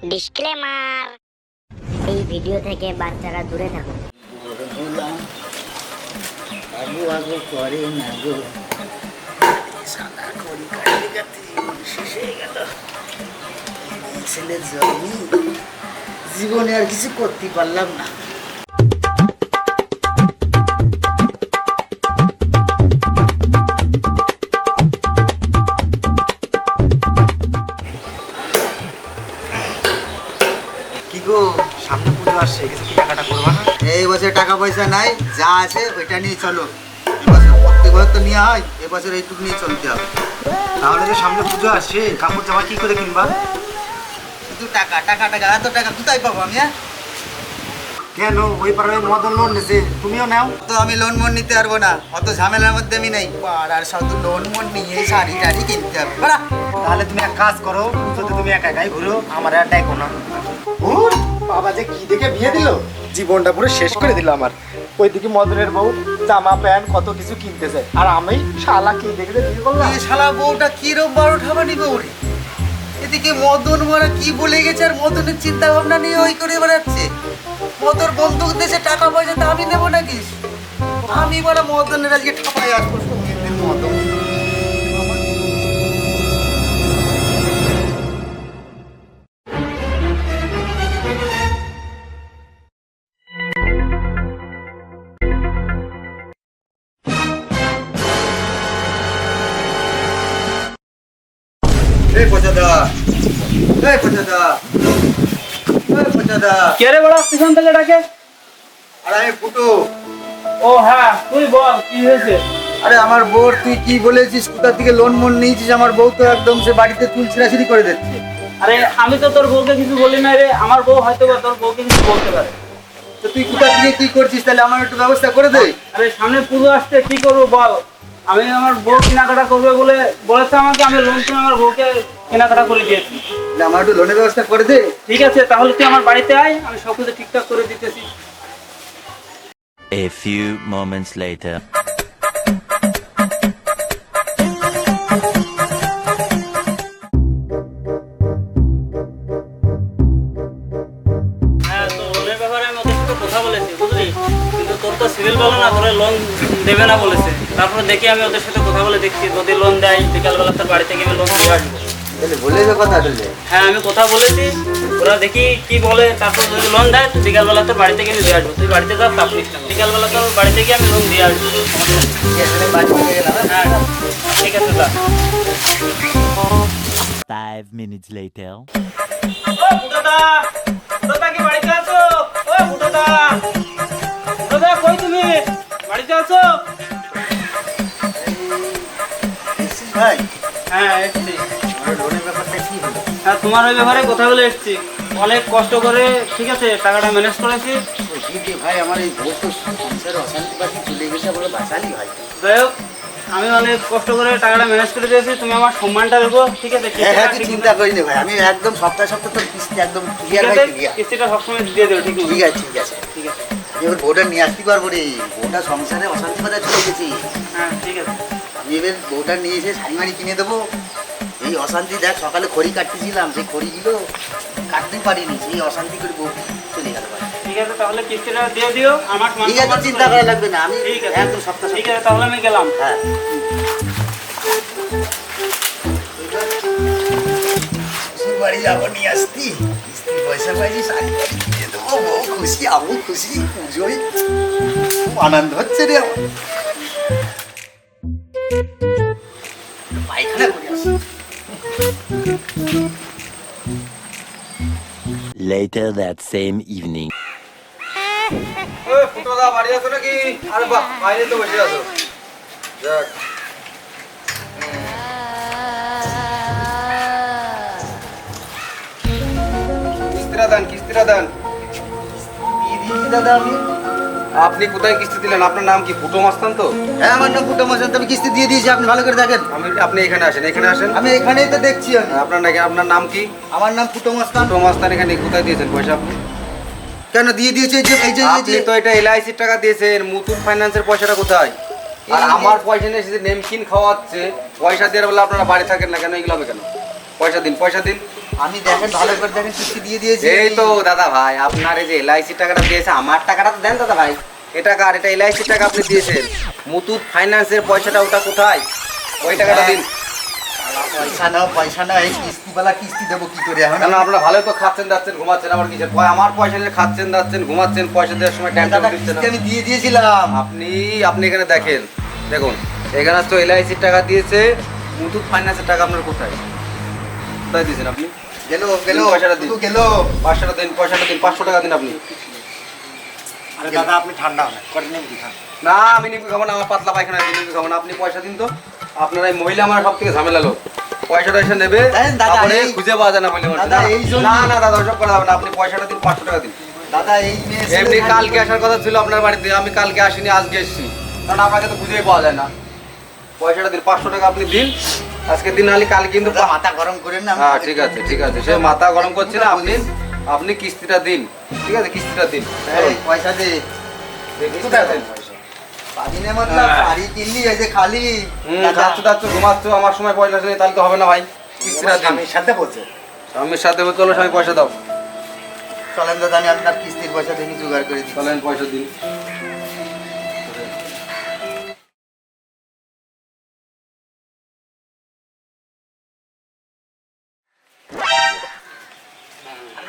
Disclaimer, এই video থেকে বাচ্চারা দূরে থাকুন। আবু আবু করে না গো, সাদা করি কাটে কাটে শেষ হয়ে গেল। ছেলের জন্যই জীবনে আর কিছু করতে পারলাম না। কি গো, সামনে পুজো আসছে, কিছু কেনাকাটা করবা না? এই বছর টাকা পয়সা নাই, যা আছে ওইটা নিয়ে চলো। এবছর প্রত্যেক বছর তো নেওয়া হয়, এবছর এইটুকু নিয়ে চলতে হবে। তাহলে যে সামনে পুজো আসছে, কাপড় জামা কি করে কিনবা? শুধু টাকা টাকা টাকা, এত টাকা কোথায় পাবো আমি? কেন, ওই পাড়ায় মদন লোন নেছে, তুমিও নাও। তো আমি লোন মোন নিতে পারবো না, অত ঝামেলার মধ্যে আমি নেই। আর শুধু লোন মোন নিয়ে শাড়ি টাড়ি কিনতে হবে। তাহলে তুমি এক কাজ করো, পুজোতে তুমি একা একাই ঘুরো, আমার আর ডাইকো না। ধুর, বাবা যে কি দেখে বিয়ে দিল, জীবনটা পুরো শেষ করে দিল আমার। ওইদিকে মদনের বউ জামা প্যান্ট কত কিছু কিনতে চায়, আর আমি শালা কি দেখে বিয়ে করলাম। এই শালা বউটা কিরম বারো ঠাবানি বউরে। এদিকে মদন মারা কি বলে গেছে, আর মদনের চিন্তা ভাবনা নিয়ে ওই করে বেড়াচ্ছে। মদন বন্দুক দেশে টাকা পয়সা তো আমি নেবো নাকি? আমি বলে মদনের আজকে ঠাপাই আসবো। সঙ্গীতের মদন এই পচাদা, এই পচাদা, এই পচাদা। কে রে বড়া, পিছন থেকে ডাকে? আর আমি ফুটো। ও হ্যাঁ, তুই বল কি হয়েছে? আরে আমার বউর তুই কি বলেছিস, কোথা থেকে লোন মোন নিয়েছিস? আমার বউ তো একদম সে বাড়িতে চুল ছিঁড়াছিড়ি করে দিচ্ছে। আরে আমি তো তোর বউকে কিছু বলি না রে, আমার বউ হয়তো বা তোর বউকে কিছু বলতে পারে। তো তুই কোথা থেকে কি করছিস, তাহলে আমার একটু ব্যবস্থা করে দে। আরে সামনে পুজো আসছে, কি করবো বল? আমি আমার বউ কেনাকাটা করবে বলে বলেছে আমাকে, আমি লোন কিনে আমার বউকে কেনাকাটা করে দিয়েছি। তাহলে আমার একটু লোনের ব্যবস্থা করে দে। ঠিক আছে, তাহলে তুই আমার বাড়িতে আয়, আমি সব কিছু ঠিকঠাক করে দিতেছি। A few moments later. হ্যাঁ, তো লোনের ব্যাপারে আমি ওদের সাথে কথা বলেছি, বুঝলি? কিন্তু তোর তো সিভিল ভালো না, তোরা লোন দেবে না বলেছে। তারপরে দেখি আমি ওদের সাথে কথা বলে দেখছি, যদি লোন দেয় বিকালবেলা তোর বাড়ি থেকে আমি লোন দিয়ে আসবো। তাহলে বলেছে কথা তাহলে। হ্যাঁ, আমি কথা বলেছি, ওরা দেখি কি বলে। তারপর যদি লোন দেয় তো বিকালবেলা তোর বাড়ি থেকে আমি দিয়ে আসবো। তুই বাড়িতে যা, চাপ নিস না, বিকালবেলা তোর বাড়ি থেকে আমি লোন দিয়ে আসবো। ঠিক আছে, আমি বাড়ি থেকে গেলাম। হ্যাঁ ঠিক আছে, যা। 5 minutes later. ও ফুটোদা, ফুটোদা কি বাড়িতে আছো? ও ফুটোদা, ফুটোদা কই তুমি? বাড়িতে আছো? এসছিস ভাই? হ্যাঁ এসছি। আমার লোনের ব্যাপারটা কি হলো? হ্যাঁ, তোমার ওই ব্যাপারে কথা বলে এসছি। অনেক কষ্ট করে, ঠিক আছে, টাকাটা ম্যানেজ করেছি। বলছি যে ভাই, আমার এই বউ তো সংসারে অশান্তি পাখি চলে গেছে, বলে বাঁচালি ভাই। যাই হোক, আমি অনেক কষ্ট করে টাকাটা ম্যানেজ করে দিয়েছি। তুমি আমার সম্মানটা দেবো, ঠিক আছে? হ্যাঁ হ্যাঁ, তুই চিন্তা করিস না ভাই, আমি একদম সপ্তাহে সপ্তাহে তোর কিস্তি একদম ক্লিয়ার ভাই, ক্লিয়ার। কিস্তিটা সবসময় দিয়ে দেবো, ঠিক ঠিক আছে? আছে ঠিক আছে। ঠিক আছে। আমি এবার বউটা নিয়ে আসতে পারবো রে, বউটা সংসারে অশান্তি বাজার চলে গেছি। হ্যাঁ ঠিক আছে। আমি এবার বউটা নিয়ে এসে শাড়ি মাড়ি কিনে দেবো। এই অশান্তি দেখ, সকালে খড়ি কাটতেছিলাম, সেই খড়িগুলো কাটতে পারিনি, সেই অশান্তি করে বউ চলে গেল ভাই। ঠিক আছে, তাহলে কিস্তিটা দিয়ে দিও আমার। ঠিক আছে, চিন্তা করা লাগবে না, আমি ঠিক আছে, একদম সপ্তাহ ঠিক আছে, তাহলে আমি গেলাম। হ্যাঁ। শ্বশুর বাড়ি যাবো, নিয়ে আসতি কিস্তির পয়সা পাইছি, শাড়ি বাড়ি কিনে দেবো, বউ খুশি, আমি খুশি, পুজোয় খুব আনন্দ হচ্ছে রে আমার। পায়খানা করে আসি। Later that same evening. ফুটোদা বাড়ি আছো নাকি? আরে বাহ, বাইরে তো বসে আছো। যাক, কিস্তিটা দেন, কিস্তিটা দেন। দিয়ে দিয়েছি দাদা আমি। আপনি কোথায় কিস্তি দিলেন? আপনার নাম কি? ফুটো মাস্তান তো? হ্যাঁ, আমার নাম ফুটো মাস্টার, আমি কিস্তি দিয়ে দিয়েছি, আপনি ভালো করে দেখেন। আপনি এখানে আসেন, এখানে আসেন। আমি এখানেই তো দেখছি। আমি আপনার নাম কি? আমার নাম ফুটো মাস্টার। ফুটো মাস্তান, এখানে কোথায় দিয়েছেন পয়সা আপনি? কেন দিয়ে দিয়েছে? এই যে এই যে আপনি তো এটা এলআইসির টাকা দিয়েছেন, মুথুট ফাইন্যান্সের পয়সাটা কোথায়? আর আমার পয়সা নিয়ে এসে নেমকিন খাওয়াচ্ছে, পয়সা দেওয়ার বলে আপনারা বাড়ি থাকেন না কেন? এগুলো হবে কেন? পয়সা দিন, পয়সা দিন। আমি দেখেন ভালো করে দেখেন কিস্তি দিয়ে দিয়েছি। এই তো দাদা ভাই, আপনার এই যে এলআইসি টাকাটা দিয়েছে, আমার টাকাটা তো দেন দাদা ভাই। এটা কার? এটা এলআইসি টাকা আপনি দিয়েছেন। মুথুট ফাইন্যান্সের পয়সাটা ওটা কোথায়? ওই টাকাটা দিন। পয়সা না এই কিস্তিওয়ালা কিস্তি দেবো কি করে এখন? কেন আপনারা ভালো তো খাচ্ছেন যাচ্ছেন ঘুমাচ্ছেন, আবার কিসের আমার পয়সা নিয়ে খাচ্ছেন যাচ্ছেন ঘুমাচ্ছেন, পয়সা দেওয়ার সময় টাইম দাদা, দিচ্ছেন না। কিস্তি আমি দিয়ে দিয়েছিলাম। আপনি এখানে দেখেন, দেখুন এখানে তো এলআইসির টাকা দিয়েছে, মুথুট ফাইন্যান্সের টাকা আপনার কোথায় কোথায় দিয়েছেন আপনি? গেল পয়সাটা দিন। গেল। পয়সাটা দিন, পয়সাটা দিন, 500 টাকা দিন আপনি। আরে দাদা আপনি ঠান্ডা হন, করে নেন কি খান। না আমি নিবি খাবো না, আমার পাতলা পায়খানা আছে, নিবি খাবো না। আপনি পয়সা দিন তো। আপনার এই মহিলা আমার সব থেকে ঝামেলা লোক। পয়সাটা এসে নেবে, দেন দাদা, তারপরে এই- খুঁজে পাওয়া যায় না বলে বলছে। দাদা, এই জন্য- না না দাদা ওসব করা হবে না, আপনি পয়সাটা দিন, 500 টাকা দিন। দাদা এই মেয়ে এমনি কালকে আসার কথা ছিল আপনার বাড়িতে, আমি কালকে আসিনি, আজকে এসেছি, কারণ আপনাকে তো খুঁজেই পাওয়া যায় না। পয়সাটা দিন, 500 টাকা আপনি দিন, আজকে দিন নাহলে কাল কিন্তু মাথা গরম করেন না। হ্যাঁ ঠিক আছে ঠিক আছে, সে মাথা গরম করছে না, আপনি কিস্তিটা দিন, ঠিক আছে কিস্তিটা দিন। এই, পয়সা দে। কিস্তিটা দিন। পাবি না মতলব শাড়ি কিনলি এই যে খালি। যাচ্ছ ঘুমাচ্ছ, আমার সময় পয়সা নেই, তাহলে তো হবে না ভাই। কিস্তিটা দিন। স্বামীর সাথে বলছে। স্বামীর সাথে চলো, স্বামী পয়সা দাও। চলেন দাদা আমি আপনার কিস্তির পয়সা দেখি জোগাড় করে দিই। চলেন পয়সা দিন।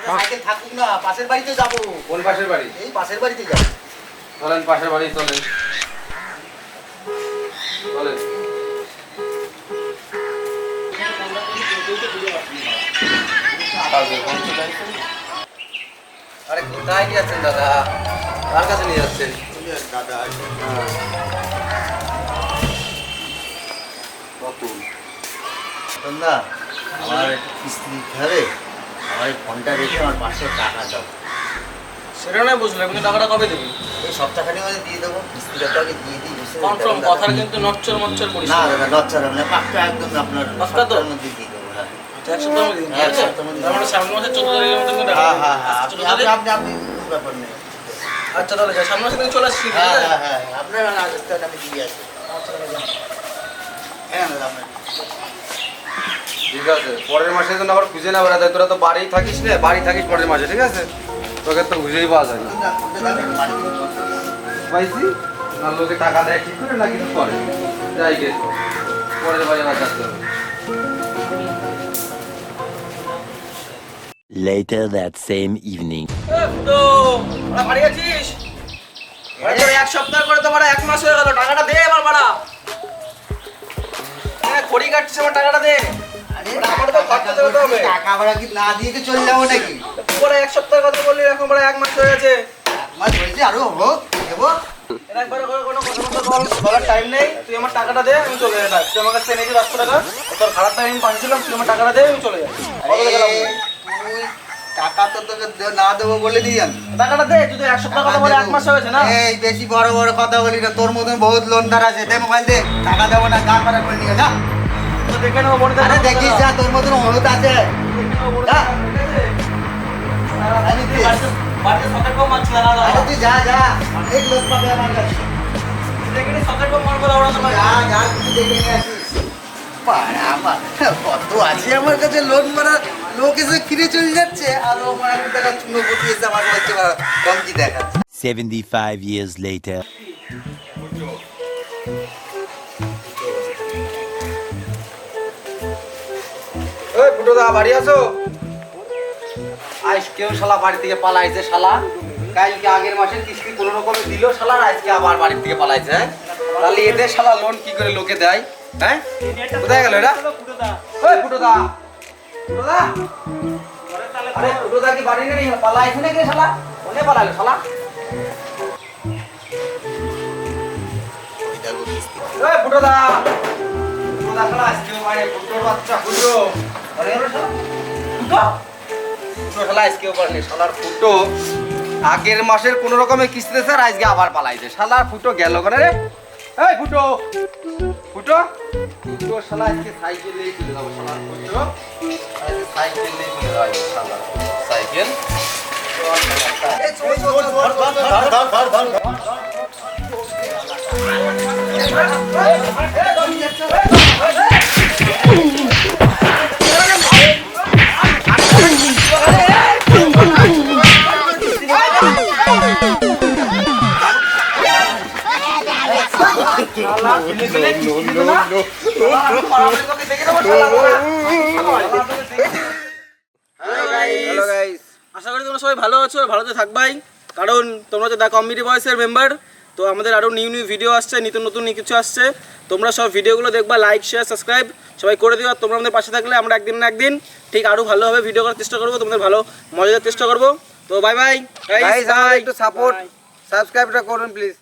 সাইকেল থাকুক না, পাশের বাড়িতে যাবো। কোন পাশের বাড়ি? এই পাশের বাড়িতে যাবো। চলেন পাশের বাড়ি চলেন। চলেন। আরে কোথায় গিয়েছেন দাদা? কার কাছে নিয়ে যাচ্ছেন? দাদা না, আমার একটু কিস্তি দিতে হবে। আমার এই ফোনটা রেখে আমার 500 টাকা দাও। সেটা নয় বুঝলে, কিন্তু টাকাটা কবে দেবে? এই সপ্তাহখানেক মধ্যে দিয়ে দেবো। কিস্তিটা তো আগে দিয়ে দিই, বুঝতে কনফার্ম, পারলেন কথার দাদা? কিন্তু নচ্চর মচ্চর করিস না না। দাদা, লজ্জা হবে না, পাক্কা একদম আপনার পাক্কা তো? সপ্তাহের মধ্যে দিয়ে দেবো। হ্যাঁ এক সপ্তাহের মধ্যে দিন, ঠিক এক আছে? সপ্তাহের মধ্যে তার মানে সামনের মাসের 14 তারিখের মধ্যে কিন্তু টাকা হ্যাঁ দেবে। হ্যাঁ হ্যাঁ, আচ্ছা, আপনি 14 তারিখ? আপনি কোনো ব্যাপার নেই। আচ্ছা তাহলে যা, সামনের মাসে তুমি চলে আসছি, ঠিক হ্যাঁ আছে? হ্যাঁ হ্যাঁ, আপনার রাজস্থান আমি দিয়ে আসবো। হ্যাঁ দাদা আপনার ঠিক আছে, পরের মাসে যেন আবার খুঁজে না বেড়াতে। তোরা তো বাড়ি থাকিস না, বাড়ি থাকিস পরের মাসে, ঠিক আছে? তোকে তো খুঁজেই পাওয়া যায় না। পাইছি না, লোকে টাকা দেয় ঠিক করে না কিছু করে, যাই গে পরের বাড়ি আবার যাচ্ছে হবে। Later that same evening. তো ওরা বাড়ি আছিস? ওরা তোর এক সপ্তাহ করে তো বাড়া 1 মাস হয়ে গেল, টাকাটা দে এবার বাড়া। খড়ি কাটছিস, আমার টাকাটা দে। আমাকে তো খরচা দিতে হবে। টাকা ভাড়া কি না দিয়ে কি চলে যাবো নাকি? তুই বলে এক সপ্তাহ কথা বললি, এখন বাড়া 1 মাস হয়ে গেছে। আমার বলছি আরো হোক দেবো। এর একবারে কোনো কথা বলার টাইম নেই। তুই আমার টাকাটা দে, আমি চলে যাই। তুই আমার কাছে এনেছিস 500 টাকা, তোর খারাপ টাইম পাঠিয়েছিলাম, তুই আমার টাকাটা দে, আমি চলে যাই। তুই টাকা তো তোকে না দেবো বলে দিই আমি। টাকাটা দে, তুই তো এক সপ্তাহ কথা বলে 1 মাস হয়ে গেছে না? এই বেশি বড় বড় কথা বলি না, তোর মতন বহুত লোনদার আছে। দে মোবাইল দে, টাকা দেবো না, গা খারাপ করে নিয়ে যা। তো দেখে নেবো মনে আরে দেখিস যা, তোর মতন অনুরোধ আছে। যা। আমি দে। বাড়িতে সকেট বম মারছি, দাঁড়া আরে তুই যা যা, অনেক লোক পাবে আমার কাছে। দেখে নি সকেট বম মারবো, দাঁড়া তোমার। যা যা, তুই দেখে নিয়ে আসিস। পাড়া আমার কত আছে আমার কাছে লোন মারা, লোক এসে কিনে চলে যাচ্ছে, আর ও আমার টাকা চুনো বসিয়েছে, আমার হচ্ছে কম কি দেখাচ্ছে। 75 years later. ওই ফুটোদা বাড়ি আছো? আজ কেউ শালা বাড়ি থেকে পালাইছে শালা। কালকে আগের মাসের কিস্তি কোনো রকমে দিল শালা, আর আজকে আবার বাড়ি থেকে পালাইছে। হ্যাঁ? তাহলে এদের শালা লোন কি করে লোকে দেয়? হ্যাঁ কোথায় গেল এটা? ওই ফুটোদা, ফুটোদা, আরে ফুটোদা কি বাড়ি নেই? পালাইছে নাকি শালা? কোনে পালাইলো শালা? ওই ফুটোদা, ফুটোদা শালা আজকে বাড়ি, ফুটোর বাচ্চা ফুটো। আরে এলো শালা ফুটো, ফুটো শালা আজকেও পারেনি শালার ফুটো। আগের মাসের কোন রকমের কিস্তি দিয়েছে, আর আজকে আবার পালাইছে শালার ফুটো। গেল কেন রে? এই ফুটো, ফুটো, ফুটো শালা আজকে সাইকেল নিয়ে চলে যাবো শালার ফুটো। আজকে সাইকেল নিয়ে চলে যাবো শালা, সাইকেল। এই চল চল চল, ধর ধর ধর ধর ধর ধর। হ্যালো গাইস, আশা করি তোমরা সবাই ভালো আছো আর ভালোতে থাকবাই, কারণ তোমরা তো দা কমিটি বয়েসের মেম্বার। তো আমাদের আরও নিউ ভিডিও আসছে, নতুন কিছু আসছে। তোমরা সব ভিডিওগুলো দেখবা, লাইক শেয়ার সাবস্ক্রাইব সবাই করে দিও। আর তোমরা আমাদের পাশে থাকলে আমরা একদিন না একদিন ঠিক আরও ভালোভাবে ভিডিও করার চেষ্টা করবো, তোমাদের ভালো মজা দেওয়ার চেষ্টা করবো। তো বাই বাই গাইস, আমাদের একটু সাপোর্ট সাবস্ক্রাইবটা করুন প্লিজ।